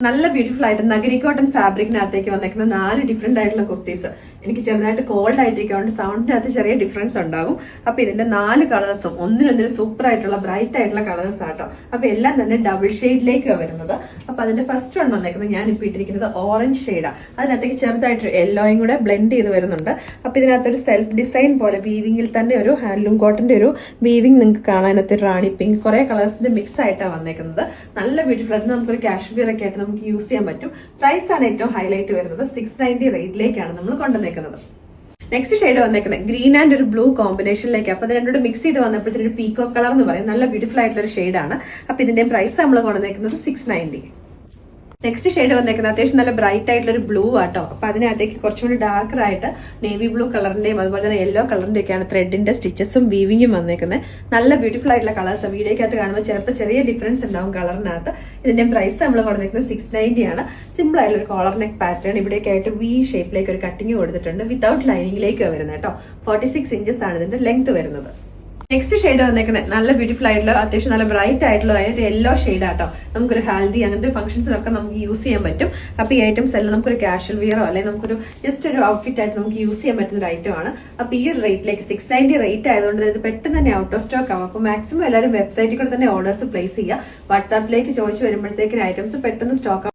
നല്ല ബ്യൂട്ടിഫുൾ ആയിട്ട് നഗരി കോട്ടൺ ഫാബ്രിക്കിനകത്തേക്ക് വന്നേക്കുന്ന 4 ഡിഫറെന്റ് ആയിട്ടുള്ള കുർത്തീസ്. എനിക്ക് ചെറുതായിട്ട് കോൾഡ് ആയിട്ടിരിക്കുകൊണ്ട് സൗണ്ടിനകത്ത് ചെറിയ ഡിഫറൻസ് ഉണ്ടാകും. അപ്പൊ ഇതിന്റെ 4 കളേഴ്സും ഒന്നിനൊന്നിന് സൂപ്പർ ആയിട്ടുള്ള ബ്രൈറ്റ് ആയിട്ടുള്ള കളേഴ്സ് ആട്ടോ. അപ്പൊ എല്ലാം തന്നെ ഡബിൾ ഷെയ്ഡിലേക്കാണ് വരുന്നത്. അപ്പൊ അതിന്റെ ഫസ്റ്റ് വൺ വന്നേക്കുന്നത് ഞാൻ ഇപ്പൊ ഇട്ടിരിക്കുന്നത് ഓറഞ്ച് ഷെയ്ഡാണ്. അതിനകത്തേക്ക് ചെറുതായിട്ട് യെല്ലോയും കൂടെ ബ്ലെൻഡ് ചെയ്ത് വരുന്നുണ്ട്. അപ്പൊ ഇതിനകത്തൊരു സെൽഫ് ഡിസൈൻ പോലെ വീവിംഗിൽ തന്നെ ഒരു ഹാൻഡ്ലൂം കോട്ടന്റെ ഒരു വീവിംഗ് നിങ്ങൾക്ക് കാണാനകത്ത് ഒരു റാണി പിങ്ക് കുറെ കളേഴ്സിന്റെ മിക്സ് ആയിട്ടാണ് വന്നേക്കുന്നത്. നല്ല ബ്യൂട്ടിഫുൾ ആയിട്ട് നമുക്കൊരു കാശ്മീർ ഒക്കെ ആയിട്ട് നമുക്ക് യൂസ് ചെയ്യാൻ പറ്റും. പ്രൈസ് ആണ് ഏറ്റവും ഹൈലൈറ്റ് വരുന്നത്. 690 റേറ്റിലേക്കാണ് നമ്മൾ കൊണ്ടുവന്നേക്കുന്നത്. നെക്സ്റ്റ് ഷെയ്ഡ് വന്നേക്കുന്നത് ഗ്രീൻ ആൻഡ് ഒരു ബ്ലൂ കോമ്പിനേഷനിലേക്ക്. അപ്പൊ ഇത് രണ്ടും മിക്സ് ചെയ്ത് വന്നപ്പോഴത്തേന് ഒരു പീക്കോ കളർ എന്ന് പറയും. നല്ല ബ്യൂട്ടിഫുൾ ആയിട്ടുള്ള ഒരു ഷെയ്ഡാണ്. അപ്പൊ ഇതിന്റെ പ്രൈസ് നമ്മൾ കൊണ്ടുവന്നേക്കുന്നത് 690. നെക്സ്റ്റ് ഷെയ്ഡ് വന്നേക്കുന്നത് അത്യാവശ്യം നല്ല ബ്രൈറ്റ് ആയിട്ടുള്ള ഒരു ബ്ലൂ ആട്ടോ. അപ്പൊ അതിനകത്തേക്ക് കുറച്ചുകൂടി ഡാർക്കർ ആയിട്ട് നേവി ബ്ലൂ കളറിന്റെയും അതുപോലെ തന്നെ യെല്ലോ കളറിന്റെ ഒക്കെയാണ് ത്രെഡിന്റെ സ്റ്റിച്ചസും വീവിങ്ങും വന്നേക്കുന്നത്. നല്ല ബ്യൂട്ടിഫുൾ ആയിട്ടുള്ള കളേഴ്സ്. വീഡിയോക്കകത്ത് കാണുമ്പോൾ ചിലപ്പോൾ ചെറിയ ഡിഫറൻസ് ഉണ്ടാവും കളറിനകത്ത്. ഇതിന്റെ പ്രൈസ് നമ്മൾ കൊടുക്കുന്നത് 690 ആണ്. സിമ്പിൾ ആയിട്ടുള്ള ഒരു കോളർ നെക്ക് പാറ്റേൺ. ഇവിടേക്ക് ആയിട്ട് വി ഷേപ്പിലേക്ക് ഒരു കട്ടിങ് കൊടുത്തിട്ടുണ്ട്. വിത്തൗട്ട് ലൈനിങ്ങിലേക്ക് വരുന്നത് കേട്ടോ. 46 ഇഞ്ചസ് ആണ് ഇതിന്റെ ലെങ്ത് വരുന്നത്. നെക്സ്റ്റ് ഷെയ്ഡ് വന്നേക്കുന്നത് നല്ല ബ്യൂട്ടിഫുൾ ആയിട്ടുള്ള അത്യാവശ്യം നല്ല ബ്രൈറ്റ് ആയിട്ടുള്ള ഒരു യെല്ലോ ഷെയ്ഡ് ആട്ടോ. നമുക്കൊരു ഹൽദി അങ്ങനത്തെ ഫംഗ്ഷൻസിനൊക്കെ നമുക്ക് യൂസ് ചെയ്യാൻ പറ്റും. അപ്പൊ ഈ ഐറ്റംസ് എല്ലാം നമുക്കൊരു കാഷ്വൽ വിയറോ അല്ലെങ്കിൽ നമുക്കൊരു ജസ്റ്റ് ഒരു ഔട്ട്ഫിറ്റ് ആയിട്ട് നമുക്ക് യൂസ് ചെയ്യാൻ പറ്റുന്ന ഒരു ഐറ്റം ആണ്. അപ്പൊ ഈ ഒരു റേറ്റിലേക്ക് 690 റേറ്റ് ആയതുകൊണ്ട് ഇത് പെട്ടെന്ന് തന്നെ ഔട്ട് ഓഫ് സ്റ്റോക്ക് ആവും. അപ്പൊ മാക്സിമം എല്ലാവരും വെബ്സൈറ്റിൽ കൂടെ തന്നെ ഓർഡേഴ്സ് പ്ലേസ് ചെയ്യുക. വാട്സാപ്പിലേക്ക് ചോദിച്ചു വരുമ്പോഴത്തേക്കിന് ഐറ്റംസ് പെട്ടെന്ന് സ്റ്റോക്ക്